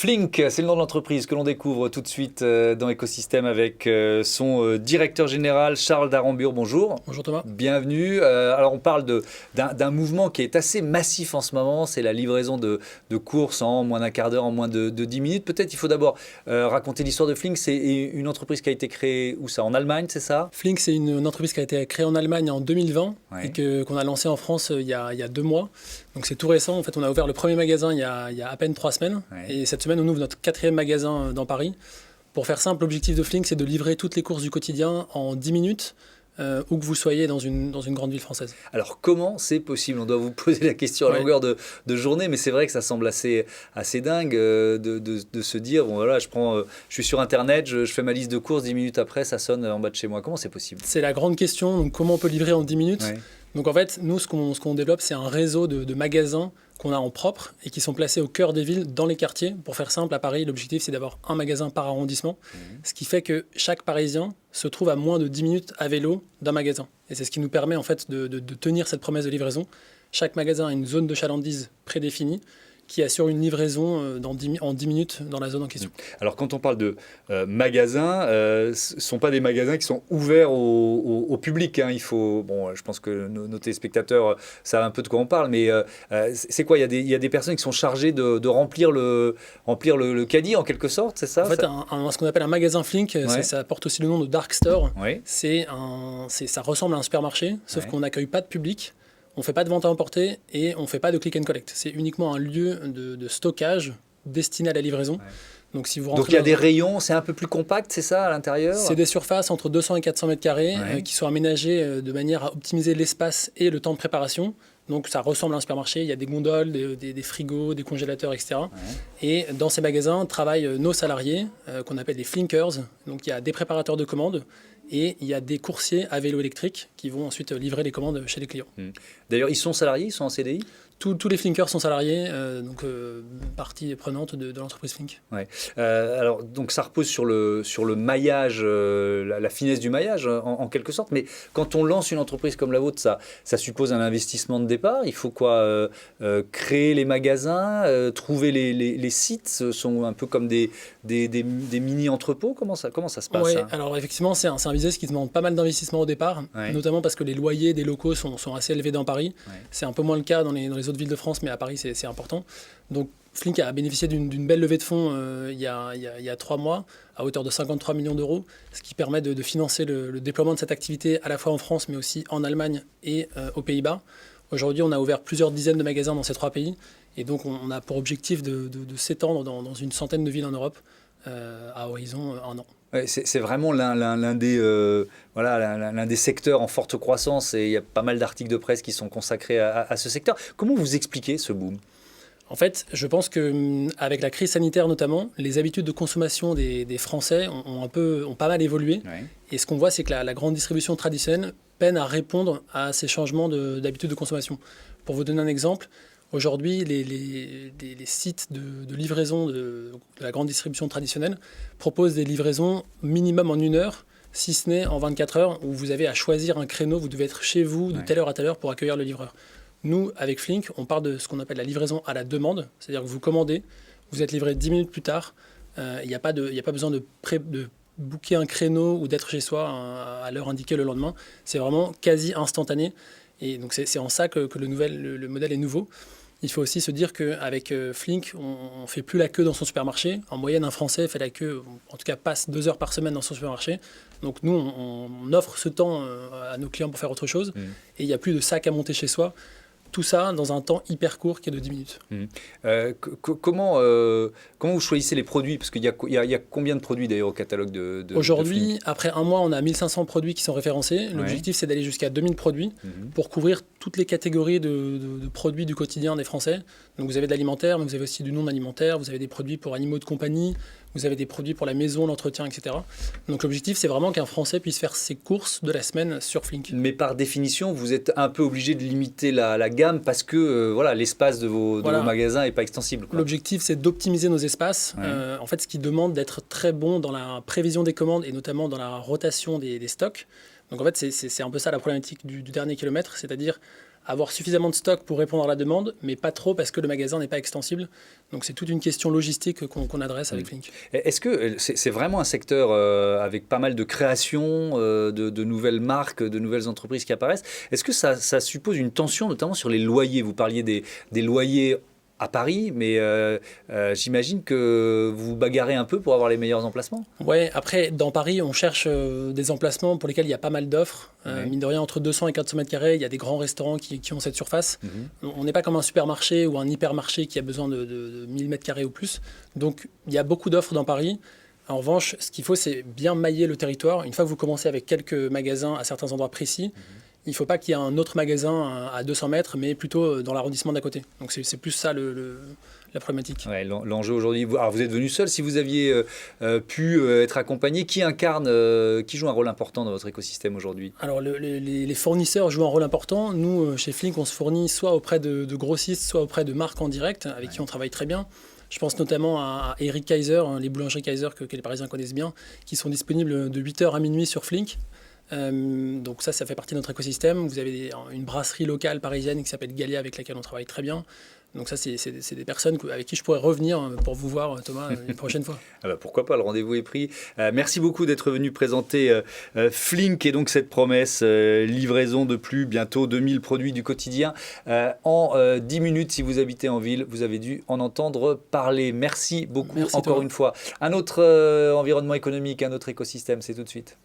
Flink, c'est le nom de l'entreprise que l'on découvre tout de suite dans Écosystème avec son directeur général Charles Darambure. Bonjour. Bonjour Thomas. Bienvenue. Alors on parle d'un mouvement qui est assez massif en ce moment, c'est la livraison de courses en moins d'un quart d'heure, en moins de 10 minutes. Peut-être il faut d'abord raconter l'histoire de Flink. C'est une entreprise qui a été créée, où ça, en Allemagne, c'est ça? Flink, c'est une entreprise qui a été créée en Allemagne en 2020 Ouais. et qu'on a lancée en France il y a 2 mois. Donc c'est tout récent. En fait, on a ouvert le premier magasin il y a à peine 3 semaines. Ouais. Et cette semaine, on ouvre notre 4e magasin dans Paris. Pour faire simple, l'objectif de Flink, c'est de livrer toutes les courses du quotidien en 10 minutes, où que vous soyez dans une grande ville française. Alors comment c'est possible? On doit vous poser la question à longueur de journée, mais c'est vrai que ça semble assez dingue de se dire, bon voilà, je suis sur Internet, je fais ma liste de courses, 10 minutes après, ça sonne en bas de chez moi. Comment c'est possible? C'est la grande question. Donc comment on peut livrer en 10 minutes? Ouais. Donc en fait, nous, ce qu'on développe, c'est un réseau de magasins qu'on a en propre et qui sont placés au cœur des villes, dans les quartiers. Pour faire simple, à Paris, l'objectif, c'est d'avoir un magasin par arrondissement, ce qui fait que chaque Parisien se trouve à moins de 10 minutes à vélo d'un magasin. Et c'est ce qui nous permet en fait de tenir cette promesse de livraison. Chaque magasin a une zone de chalandise prédéfinie qui assure une livraison en 10 minutes dans la zone en question. Alors quand on parle de magasins, ce ne sont pas des magasins qui sont ouverts au public, hein. Il faut, bon, je pense que nos téléspectateurs savent un peu de quoi on parle, mais c'est quoi? Il y a des personnes qui sont chargées de remplir le caddie en quelque sorte, c'est ça? En fait, ce qu'on appelle un magasin Flink, Ouais. ça porte aussi le nom de Dark Store. Oui. Ça ressemble à un supermarché, sauf Ouais. qu'on n'accueille pas de public. On ne fait pas de vente à emporter et on ne fait pas de click and collect. C'est uniquement un lieu de stockage destiné à la livraison. Ouais. Donc, si vous Donc rentrez il y a des rayons, c'est un peu plus compact, c'est ça, à l'intérieur? c'est des surfaces entre 200 et 400 mètres carrés Ouais. qui sont aménagées de manière à optimiser l'espace et le temps de préparation. Donc ça ressemble à un supermarché, il y a des gondoles, des frigos, des congélateurs, etc. Ouais. Et dans ces magasins travaillent nos salariés, qu'on appelle des flinkers. Donc il y a des préparateurs de commandes et il y a des coursiers à vélo électrique qui vont ensuite livrer les commandes chez les clients. D'ailleurs, ils sont salariés, ils sont en CDI? Tous les flinkers sont salariés, partie prenante de l'entreprise Flink. Ouais. Alors, donc ça repose sur le maillage, la finesse du maillage, en quelque sorte. Mais quand on lance une entreprise comme la vôtre, ça suppose un investissement de départ. Il faut quoi? Créer les magasins, trouver les sites. Ce sont un peu comme des mini-entrepôts. Comment ça se passe, Ouais, ça? alors effectivement, c'est un business qui demande pas mal d'investissement au départ, Ouais. notamment parce que les loyers des locaux sont assez élevés dans Paris. Ouais. C'est un peu moins le cas dans les autres villes de France, mais à Paris, c'est important. Donc, Flink a bénéficié d'une belle levée de fonds il y a 3 mois, à hauteur de 53 millions d'euros, ce qui permet de financer le déploiement de cette activité à la fois en France, mais aussi en Allemagne et aux Pays-Bas. Aujourd'hui, on a ouvert plusieurs dizaines de magasins dans ces 3 pays, et donc on a pour objectif de s'étendre dans une centaine de villes en Europe à horizon 1 an. Ouais, c'est vraiment l'un des secteurs en forte croissance, et il y a pas mal d'articles de presse qui sont consacrés à ce secteur. Comment vous expliquez ce boom? En fait, je pense qu'avec la crise sanitaire notamment, les habitudes de consommation des Français ont pas mal évolué. Ouais. Et ce qu'on voit, c'est que la grande distribution traditionnelle peine à répondre à ces changements d'habitudes de consommation. Pour vous donner un exemple, aujourd'hui, les sites de livraison de la grande distribution traditionnelle proposent des livraisons minimum en 1 heure, si ce n'est en 24 heures, où vous avez à choisir un créneau, vous devez être chez vous de Ouais. telle heure à telle heure pour accueillir le livreur. Nous, avec Flink, on parle de ce qu'on appelle la livraison à la demande, c'est-à-dire que vous commandez, vous êtes livré 10 minutes plus tard, il n'y a pas besoin de booker un créneau ou d'être chez soi à l'heure indiquée le lendemain. C'est vraiment quasi instantané. Et donc c'est en ça que le modèle est nouveau. Il faut aussi se dire qu'avec Flink, on ne fait plus la queue dans son supermarché. En moyenne, un Français fait la queue, en tout cas passe 2 heures par semaine dans son supermarché. Donc nous, on offre ce temps à nos clients pour faire autre chose. Et il n'y a plus de sac à monter chez soi. Tout ça dans un temps hyper court qui est de 10 minutes. Comment vous choisissez les produits? Parce qu'il y a combien de produits d'ailleurs au catalogue de Aujourd'hui, Flink? après 1 mois, on a 1500 produits qui sont référencés. L'objectif, c'est d'aller jusqu'à 2000 produits pour couvrir toutes les catégories de produits du quotidien des Français. Donc vous avez de l'alimentaire, mais vous avez aussi du non-alimentaire, vous avez des produits pour animaux de compagnie, vous avez des produits pour la maison, l'entretien, etc. Donc l'objectif, c'est vraiment qu'un Français puisse faire ses courses de la semaine sur Flink. Mais par définition, vous êtes un peu obligé de limiter la gamme parce que voilà, l'espace de vos magasins n'est pas extensible, quoi. L'objectif, c'est d'optimiser nos espaces. Ouais. En fait, ce qui demande d'être très bon dans la prévision des commandes et notamment dans la rotation des stocks. Donc en fait, c'est un peu ça la problématique du dernier kilomètre, c'est-à-dire avoir suffisamment de stock pour répondre à la demande, mais pas trop parce que le magasin n'est pas extensible. Donc c'est toute une question logistique qu'on adresse avec Flink. Est-ce que c'est vraiment un secteur avec pas mal de création, de nouvelles marques, de nouvelles entreprises qui apparaissent? Est-ce que ça suppose une tension, notamment sur les loyers? Vous parliez des loyers à Paris, mais j'imagine que vous vous bagarrez un peu pour avoir les meilleurs emplacements. Ouais, après, dans Paris, on cherche des emplacements pour lesquels il y a pas mal d'offres. Mine de rien, entre 200 et 400 mètres carrés, il y a des grands restaurants qui ont cette surface. On n'est pas comme un supermarché ou un hypermarché qui a besoin de 1000 mètres carrés ou plus. Donc, il y a beaucoup d'offres dans Paris. En revanche, ce qu'il faut, c'est bien mailler le territoire. Une fois que vous commencez avec quelques magasins à certains endroits précis, il ne faut pas qu'il y ait un autre magasin à 200 mètres, mais plutôt dans l'arrondissement d'à côté. Donc c'est plus ça la problématique. Ouais, l'enjeu aujourd'hui, alors vous êtes venu seul, si vous aviez pu être accompagné, qui joue un rôle important dans votre écosystème aujourd'hui? Alors les fournisseurs jouent un rôle important. Nous, chez Flink, on se fournit soit auprès de grossistes, soit auprès de marques en direct, avec qui on travaille très bien. Je pense notamment à Eric Kaiser, les boulangeries Kaiser que les Parisiens connaissent bien, qui sont disponibles de 8h à minuit sur Flink. Donc ça fait partie de notre écosystème. Vous avez une brasserie locale parisienne qui s'appelle Galia avec laquelle on travaille très bien. Donc ça, c'est des personnes avec qui je pourrais revenir pour vous voir, Thomas, une prochaine fois. Ah bah pourquoi pas, le rendez-vous est pris. Merci beaucoup d'être venu présenter Flink et donc cette promesse, livraison de plus bientôt 2000 produits du quotidien. En 10 minutes, si vous habitez en ville, vous avez dû en entendre parler. Merci beaucoup. Merci encore une fois. Un autre environnement économique, un autre écosystème, c'est tout de suite.